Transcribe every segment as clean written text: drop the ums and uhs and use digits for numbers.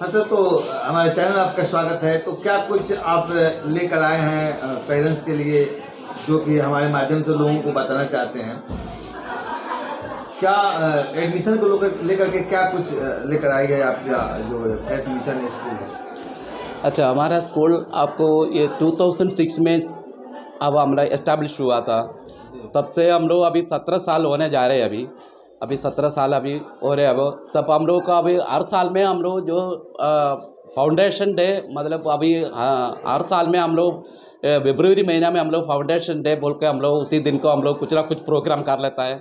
हाँ सर, तो हमारे चैनल में आपका स्वागत है। तो क्या कुछ आप लेकर आए हैं पेरेंट्स के लिए, जो कि हमारे माध्यम से लोगों को बताना चाहते हैं? क्या एडमिशन को लेकर के क्या कुछ लेकर आई है आपका जो एडमिशन स्कूल है? अच्छा, हमारा स्कूल आपको ये 2006 में अब हमारा इस्टेब्लिश हुआ था। तब से हम लोग अभी 17 साल होने जा रहे हैं। अभी 17 साल अभी हो रहे हैं। अब तब हम लोग का अभी हर साल में हम लोग जो फाउंडेशन डे, मतलब अभी हर साल में हम लोग फरवरी महीना में हम लोग फाउंडेशन डे बोल के हम लोग उसी दिन को हम लोग कुछ ना कुछ प्रोग्राम कर लेता है।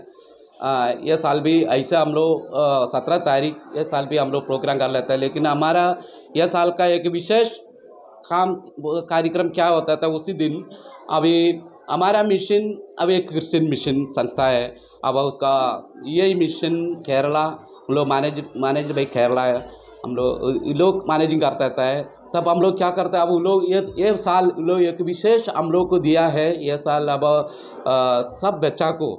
ये साल भी ऐसे हम लोग 17 तारीख ये साल भी हम लोग प्रोग्राम कर लेते हैं। लेकिन हमारा यह साल का एक विशेष कार्यक्रम क्या होता था उसी दिन। अभी हमारा मिशन अभी एक क्रिश्चियन मिशन संस्था है। अब उसका यही मिशन केरला हम लोग मैनेज भाई केरला है, हम लोग मैनेजिंग करता रहता है। तब हम लोग क्या करते हैं, अब वो लोग ये साल लोग एक विशेष हम लोग को दिया है। ये साल अब सब बच्चा को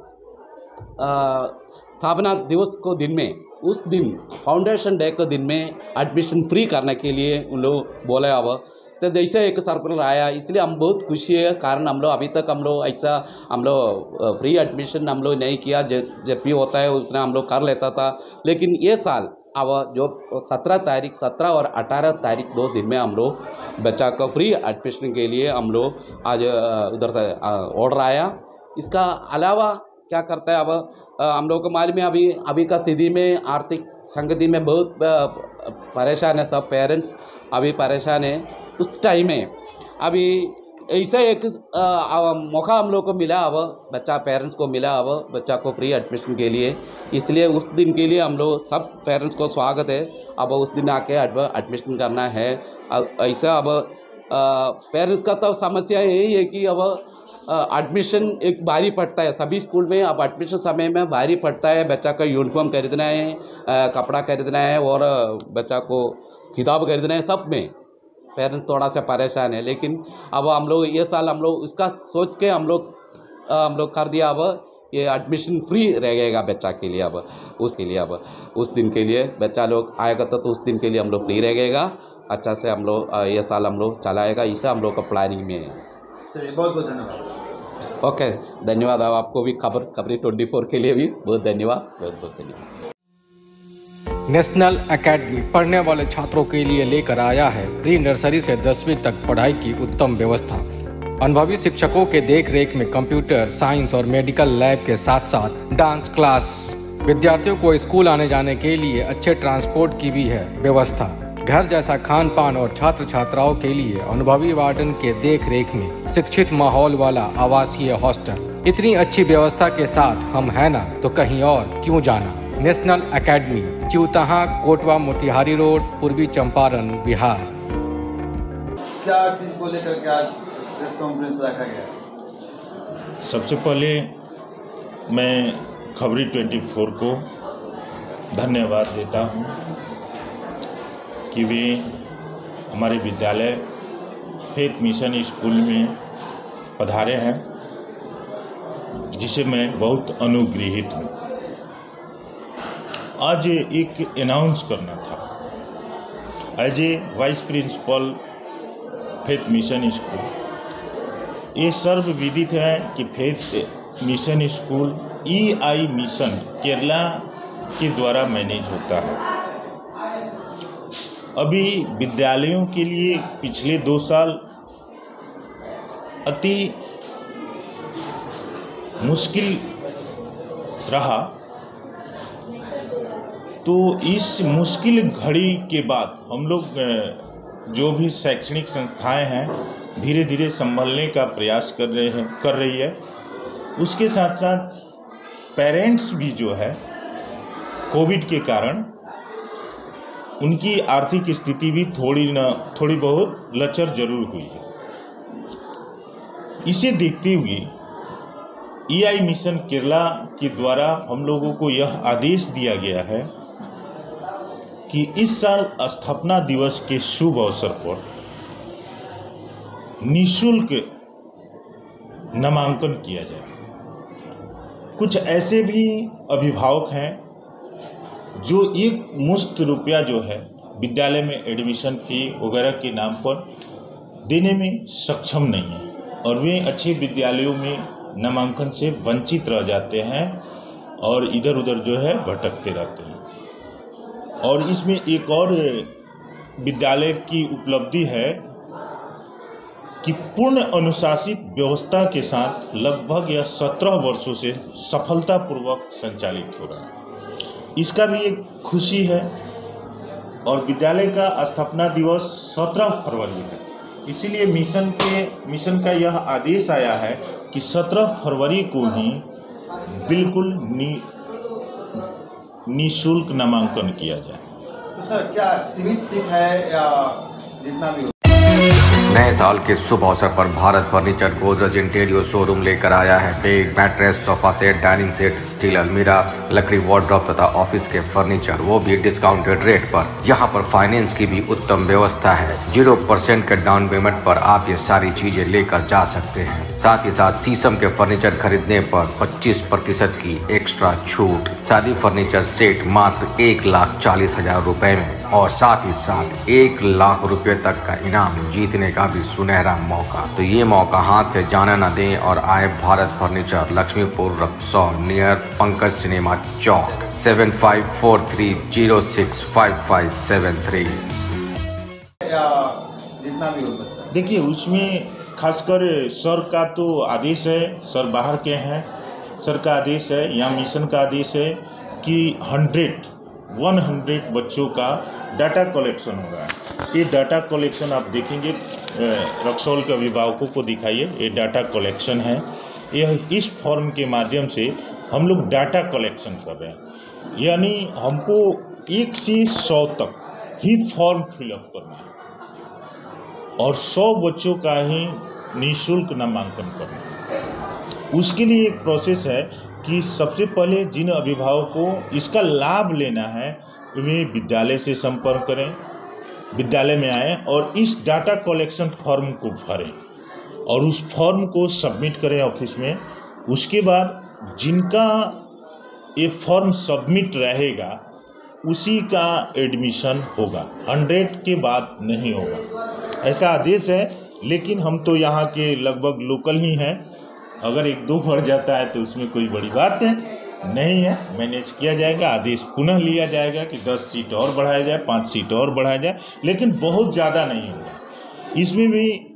स्थापना दिवस को दिन में, उस दिन फाउंडेशन डे के दिन में एडमिशन फ्री करने के लिए उन लोग बोले। अब तो जैसे एक सर्कुलर आया, इसलिए हम बहुत खुशी है। कारण हम लोग अभी तक हम लोग ऐसा हम लोग फ्री एडमिशन हम लोग नहीं किया। जब भी होता है उसने हम लोग कर लेता था। लेकिन ये साल अब जो 17 और 18 तारीख 2 दिन में हम लोग बच्चा को फ्री एडमिशन के लिए हम लोग आज उधर से ऑर्डर आया। इसका अलावा क्या करता है, अब हम लोग को मालूम है अभी का स्थिति में आर्थिक संगति में बहुत परेशान है। सब पेरेंट्स अभी परेशान है। उस टाइम में अभी ऐसा एक मौका हम लोग को मिला, अब बच्चा पेरेंट्स को मिला अब बच्चा को फ्री एडमिशन के लिए। इसलिए उस दिन के लिए हम लोग सब पेरेंट्स को स्वागत है। अब उस दिन आके एडमिशन करना है। ऐसा अब पेरेंट्स का तो समस्या यही है कि अब एडमिशन एक भारी पड़ता है सभी स्कूल में। अब एडमिशन समय में भारी पड़ता है। बच्चा का यूनिफॉर्म खरीदना है, कपड़ा खरीदना है और बच्चा को किताब खरीदना है। सब में पेरेंट्स थोड़ा सा परेशान है। लेकिन अब हम लोग ये साल हम लोग उसका सोच के हम लोग कर दिया। अब ये एडमिशन फ्री रहेगा बच्चा के लिए। अब उस दिन के लिए बच्चा लोग आएगा तो उस दिन के लिए हम लोग फ्री रहेगा। अच्छा से हम लोग ये साल हम लोग चलाएगा। इसे हम लोग का प्लानिंग में है। चलिए, बहुत बहुत धन्यवाद। ओके, धन्यवाद। अब आपको भी खबरी 24 के लिए भी बहुत धन्यवाद, बहुत बहुत धन्यवाद। नेशनल एकेडमी पढ़ने वाले छात्रों के लिए लेकर आया है प्री नर्सरी से 10वीं तक पढ़ाई की उत्तम व्यवस्था। अनुभवी शिक्षकों के देखरेख में कंप्यूटर, साइंस और मेडिकल लैब के साथ साथ डांस क्लास। विद्यार्थियों को स्कूल आने जाने के लिए अच्छे ट्रांसपोर्ट की भी है व्यवस्था। घर जैसा खान पान और छात्र छात्राओं के लिए अनुभवी वार्डन के देखरेख में शिक्षित माहौल वाला आवासीय हॉस्टल। इतनी अच्छी व्यवस्था के साथ हम है ना, तो कहीं और क्यों जाना। National academy, Chiutaha, Kotwa Motihari road, पूर्वी चंपारण, बिहार। क्या चीज को लेकर के आज प्रेस कॉन्फ्रेंस रखा गया? सबसे पहले मैं खबरी 24 को धन्यवाद देता हूं कि वे हमारे विद्यालय फेथ मिशन स्कूल में पधारे हैं, जिसे मैं बहुत अनुग्रहित हूँ। आज एक अनाउंस करना था। As a vice principal Faith Mission school, ये सर्वविदित है कि Faith Mission school EI mission Kerala के द्वारा मैनेज होता है। अभी विद्यालयों के लिए पिछले 2 साल अति मुश्किल रहा, तो इस मुश्किल घड़ी के बाद हम लोग जो भी शैक्षणिक संस्थाएं हैं धीरे धीरे संभलने का प्रयास कर रही है। उसके साथ साथ पेरेंट्स भी जो है कोविड के कारण उनकी आर्थिक स्थिति भी थोड़ी बहुत लचर जरूर हुई है। इसे देखते हुए EI मिशन केरला के द्वारा हम लोगों को यह आदेश दिया गया है कि इस साल स्थापना दिवस के शुभ अवसर पर निःशुल्क नामांकन किया जाए। कुछ ऐसे भी अभिभावक हैं जो एक मुश्त रुपया जो है विद्यालय में एडमिशन फ़ी वगैरह के नाम पर देने में सक्षम नहीं है और वे अच्छे विद्यालयों में नामांकन से वंचित रह जाते हैं और इधर उधर जो है भटकते रहते हैं। और इसमें एक और विद्यालय की उपलब्धि है कि पूर्ण अनुशासित व्यवस्था के साथ लगभग यह 17 वर्षों से सफलतापूर्वक संचालित हो रहा है। इसका भी एक खुशी है। और विद्यालय का स्थापना दिवस 17 फरवरी है, इसीलिए मिशन का यह आदेश आया है कि 17 फरवरी को ही बिल्कुल निःशुल्क नामांकन किया जाए। तो सर क्या सीमित सीट है या जितना भी? नए साल के शुभ अवसर पर Bharat furniture Godrej interior showroom लेकर आया है bed, mattress, sofa set, dining set, steel अलमीरा, लकड़ी वार्डरोब तथा ऑफिस के फर्नीचर, वो भी डिस्काउंटेड रेट पर। यहाँ पर फाइनेंस की भी उत्तम व्यवस्था है। 0% के डाउन पेमेंट पर आप ये सारी चीजें लेकर जा सकते हैं। साथ ही साथ शीशम के फर्नीचर खरीदने पर 25% की एक्स्ट्रा छूट। शादी फर्नीचर सेट मात्र 1,40,000 रुपए में और साथ ही साथ 1 लाख रुपए तक का इनाम जीतने का भी सुनहरा मौका। तो ये मौका हाथ से जाने न दें और आए Bharat furniture, Laxmipur, Raxaul, near Pankaj cinema चौक। 7543065573। जितना भी हो सकता है। देखिए, उसमें खासकर सर का तो आदेश है, सर बाहर के हैं, सर का आदेश है, यहाँ मिशन का आदेश है कि 100 बच्चों का डाटा कलेक्शन हो रहा है। ये डाटा कलेक्शन आप देखेंगे, रक्सौल के अभिभावकों को दिखाइए, ये डाटा कलेक्शन है। यह इस फॉर्म के माध्यम से हम लोग डाटा कलेक्शन कर रहे हैं, यानी हमको 1 से 100 तक ही फॉर्म फिलअप करना है और 100 बच्चों का ही निःशुल्क नामांकन करना है। उसके लिए एक प्रोसेस है कि सबसे पहले जिन अभिभावकों को इसका लाभ लेना है वे विद्यालय से संपर्क करें, विद्यालय में आएँ और इस डाटा कलेक्शन फॉर्म को भरें और उस फॉर्म को सबमिट करें ऑफिस में। उसके बाद जिनका ये फॉर्म सबमिट रहेगा उसी का एडमिशन होगा, 100 के बाद नहीं होगा, ऐसा आदेश है। लेकिन हम तो यहाँ के लगभग लोकल ही हैं, अगर 1-2 बढ़ जाता है तो उसमें कोई बड़ी बात नहीं है, मैनेज किया जाएगा। आदेश पुनः लिया जाएगा कि 10 सीट और बढ़ाया जाए, 5 सीट और बढ़ाया जाए, लेकिन बहुत ज़्यादा नहीं होगा। इसमें भी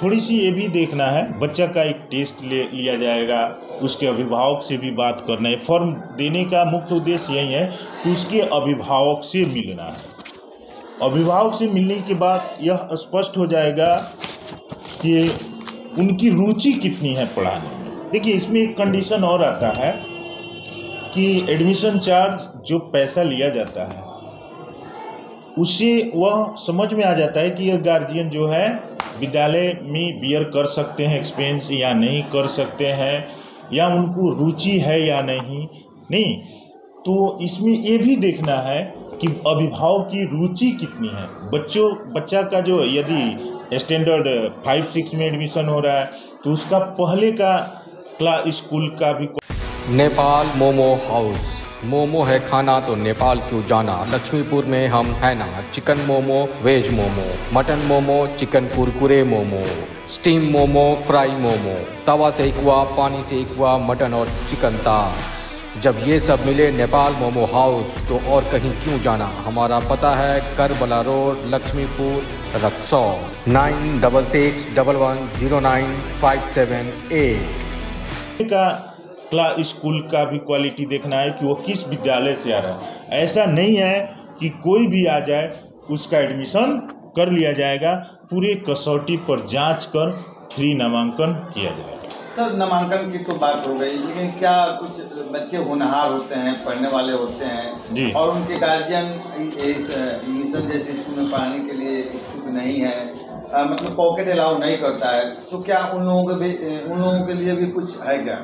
थोड़ी सी ये भी देखना है, बच्चा का एक टेस्ट लिया जाएगा, उसके अभिभावक से भी बात करना है। फॉर्म देने का मुख्य उद्देश्य यही है कि उसके अभिभावक से मिलना है। अभिभावक से मिलने के बाद यह स्पष्ट हो जाएगा कि उनकी रुचि कितनी है पढ़ाने में। देखिए, इसमें एक कंडीशन और आता है कि एडमिशन चार्ज जो पैसा लिया जाता है उससे वह समझ में आ जाता है कि यह गार्जियन जो है विद्यालय में बियर कर सकते हैं एक्सपेंस या नहीं कर सकते हैं, या उनको रुचि है या नहीं। तो इसमें ये भी देखना है कि अभिभावक की रुचि कितनी है। बच्चा का जो यदि स्टैंडर्ड 5-6 में एडमिशन हो रहा है तो उसका पहले का क्लास स्कूल का भी। नेपाल मोमो हाउस, मोमो है खाना तो नेपाल क्यों जाना। लक्ष्मीपुर में हम है ना, chicken momo, veg momo, mutton momo, chicken कुरकुरे मोमो, स्टीम मोमो, फ्राई मोमो, तवा से इकवा, पानी से इकवा, मटन और चिकन तार। जब ये सब मिले नेपाल मोमो हाउस तो और कहीं क्यों जाना। हमारा पता है करबला रोड, लक्ष्मीपुर, रक्सौल। 9611095788 का क्लास स्कूल का भी क्वालिटी देखना है कि वो किस विद्यालय से आ रहा है। ऐसा नहीं है कि कोई भी आ जाए उसका एडमिशन कर लिया जाएगा, पूरे कसौटी पर जांच कर फ्री नामांकन किया जाएगा। सर, नामांकन की तो बात हो गई, लेकिन क्या कुछ बच्चे होनहार होते हैं, पढ़ने वाले होते हैं जी, और उनके गार्जियन इस मिशन जैसे स्कूल में पढ़ाने के लिए इच्छुक नहीं है, मतलब पॉकेट अलाउ नहीं करता है, तो क्या उन लोगों के लिए भी कुछ है क्या?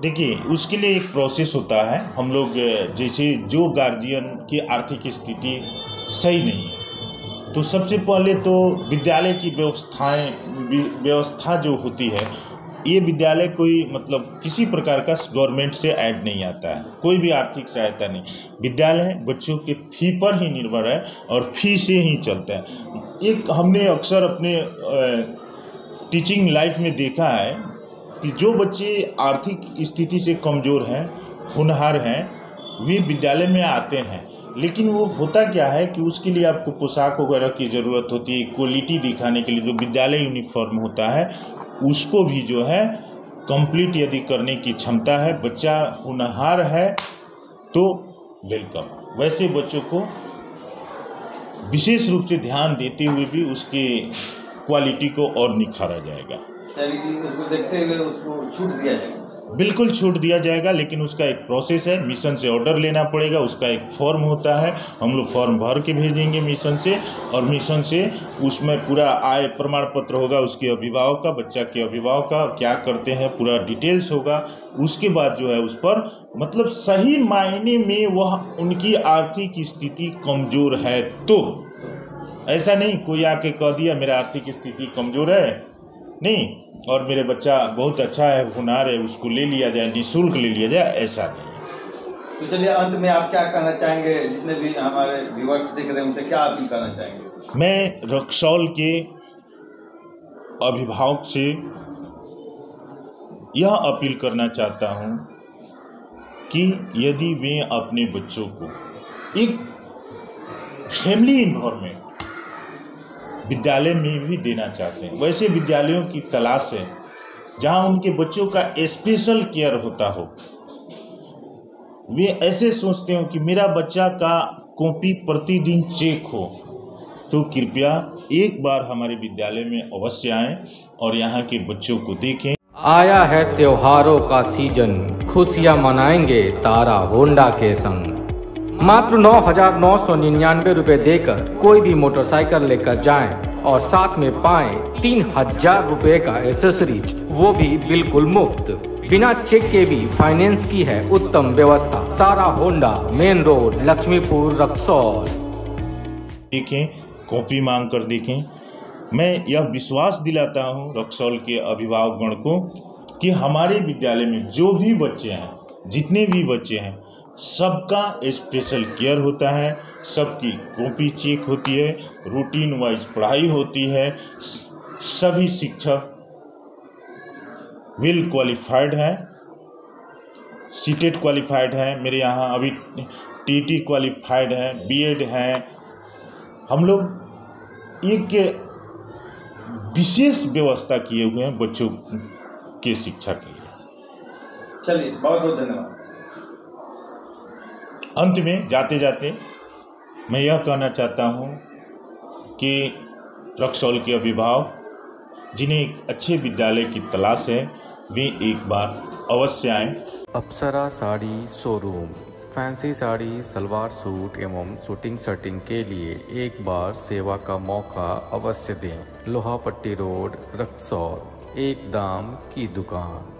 देखिए, उसके लिए एक प्रोसेस होता है। हम लोग जैसे जो गार्जियन की आर्थिक स्थिति सही नहीं है तो सबसे पहले तो विद्यालय की व्यवस्था जो होती है ये विद्यालय कोई मतलब किसी प्रकार का गवर्नमेंट से ऐड नहीं आता है, कोई भी आर्थिक सहायता नहीं। विद्यालय बच्चों के फी पर ही निर्भर है और फी से ही चलता है। एक हमने अक्सर अपने टीचिंग लाइफ में देखा है कि जो बच्चे आर्थिक स्थिति से कमज़ोर हैं, होनहार हैं, वे विद्यालय में आते हैं, लेकिन वो होता क्या है कि उसके लिए आपको पोशाक वगैरह की ज़रूरत होती है। क्वालिटी दिखाने के लिए जो विद्यालय यूनिफॉर्म होता है उसको भी जो है कंप्लीट यदि करने की क्षमता है, बच्चा होनहार है तो वेलकम। वैसे बच्चों को विशेष रूप से ध्यान देते हुए भी उसके क्वालिटी को और निखारा जाएगा। यानी कि उसको देखते हुए उसको छूट दिया जाएगा? बिल्कुल छूट दिया जाएगा, लेकिन उसका एक प्रोसेस है। मिशन से ऑर्डर लेना पड़ेगा, उसका एक फॉर्म होता है, हम लोग फॉर्म भर के भेजेंगे मिशन से, और मिशन से उसमें पूरा आय प्रमाण पत्र होगा उसके अभिभावक का, बच्चा के अभिभावक का, क्या करते हैं पूरा डिटेल्स होगा। उसके बाद जो है उस पर मतलब सही मायने में वह उनकी आर्थिक स्थिति कमज़ोर है तो, ऐसा नहीं कोई आके कह दिया मेरा आर्थिक स्थिति कमज़ोर है नहीं और मेरे बच्चा बहुत अच्छा है, होनहार है, उसको ले लिया जाए, निःशुल्क ले लिया जाए, ऐसा नहीं। तो चलिए अंत में आप क्या कहना चाहेंगे, जितने भी हमारे व्यूअर्स देख रहे हैं उनसे क्या अपील करना चाहेंगे? मैं रक्सौल के अभिभावक से यह अपील करना चाहता हूँ कि यदि वे अपने बच्चों को एक फैमिली इन्वायरमेंट विद्यालय में भी देना चाहते हैं, वैसे विद्यालयों की तलाश है जहां उनके बच्चों का स्पेशल केयर होता हो। वे ऐसे सोचते हो कि मेरा बच्चा का कॉपी प्रतिदिन चेक हो, तो कृपया एक बार हमारे विद्यालय में अवश्य आएं और यहाँ के बच्चों को देखें। आया है त्योहारों का सीजन, खुशियां मनाएंगे तारा होंडा के संग। मात्र 9,999 रुपए देकर कोई भी मोटरसाइकिल लेकर जाएं और साथ में पाएं 3,000 रुपए का एसेसरीज, वो भी बिल्कुल मुफ्त। बिना चेक के भी फाइनेंस की है उत्तम व्यवस्था। Tara Honda, main road, Laxmipur, Raxaul. देखें, कॉपी मांग कर देखें। मैं यह विश्वास दिलाता हूं रक्सौल के अभिभावकगण को कि हमारे विद्यालय में जो भी बच्चे हैं, जितने भी बच्चे हैं, सबका स्पेशल केयर होता है, सबकी कॉपी चेक होती है, रूटीन वाइज पढ़ाई होती है, सभी शिक्षक वेल क्वालिफाइड हैं, सीटेट क्वालिफाइड हैं, मेरे यहाँ अभी टीटी क्वालिफाइड है, बीएड है। हम लोग एक विशेष व्यवस्था किए हुए हैं बच्चों के शिक्षा के लिए। चलिए, बहुत बहुत धन्यवाद। अंत में जाते जाते मैं यह कहना चाहता हूँ कि रक्सौल के अभिभावक जिन्हें एक अच्छे विद्यालय की तलाश है, वे एक बार अवश्य आएं। Apsara sari showroom, fancy sari, salwar suit एवं शूटिंग शर्टिंग के लिए एक बार सेवा का मौका अवश्य दें। लोहापट्टी रोड, रक्सौल, एक दाम की दुकान।